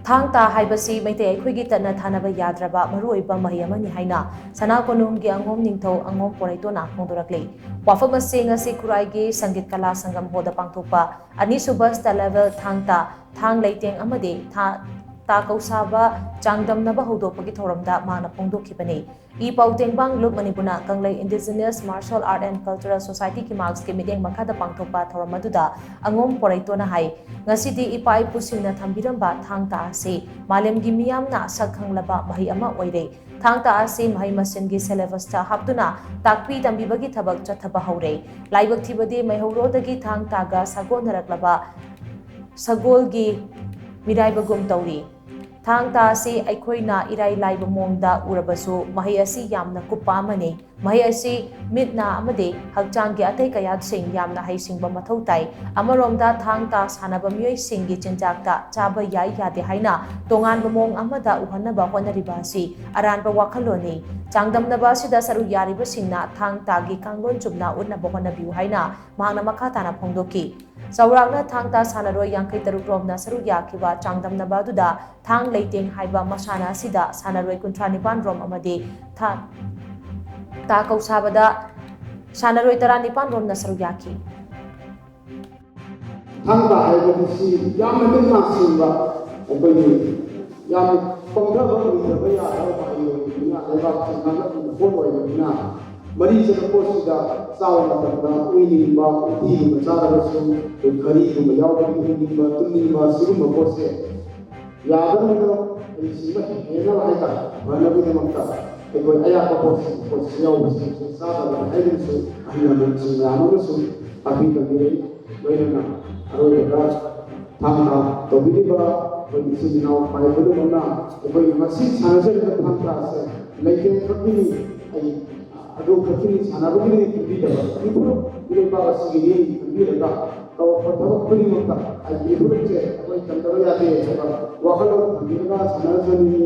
Thang ta haibasi maite akhoi tana thanaba yadraba maruoiba mahi amani haina sana konumgi angom ningthau angom poraitona phongdorakle wafam ase ngasi khuraigi sangit kala sangam hoda pangthokpa ani suba sta level thang leiteng amade ta kausaba changdamnaba hodopagi thoramda mana phongdokhibani I pautengbang lup manipuna kanglai indigenous martial art and cultural society ki marks ke mideng makhada pangthokpa thoramaduda angom poraitona hai ngasidi ipai pusingna thambiramba thangta ase malemgi miyamna sakhanglaba mahi ama oire thangta ase mahi masingi syllabus ta haptuna takpi tambibagi thabak chathaba haure laibak thibade maihaurodagi thangta ga sagonaraklaba sagolgi miraibagum tauri thangta ase aikhoina irai laiba mongda urabasu mahi asi yamna kupa amane mahi asi mitna amade hakchanggi atai kayat sing yamna haisingba mathau tai amaromda thangta sanaba miyoi singgi chinjakta chaba yai yade haina tongan bamong amada uhanaba honariba asi aranba wakhaloni changdamnaba sida saru yariba singna thangta gi kanglon chubna unna bohona biu haina mahna makhatana phongdoki Saurakna thangta sanaroi yangkai taruk romna saru yakiba changdamnaba duda thang leiteng haiba masana sida sanaroi kuntranipan rom amade ta kausabada sanaroi taranipan romna saru yaki thangta haiba si yamna dinna simba obani yam pongda bani baya ayo ina leba sinanga phone ina Mari sa tapos sida sawa na tanda uini ba uti macara rasu kari ko yaw ba uini ba tunni ba siru ma pose ya ba no si ma hena la ita mana bi de makta ko aya ko pose yaw si sa ba ai su ana ma si na no su abi ka bi na aro ya thamna to bi ba ko si na pa ko na ko masi sanase ka thamta ase lekin kakini ai Aduh kecil sana begini tidak itu ini bawa segini ini dah kalau pertama kali minta itu aja apa yang terjadi waktu kalau kita sana sini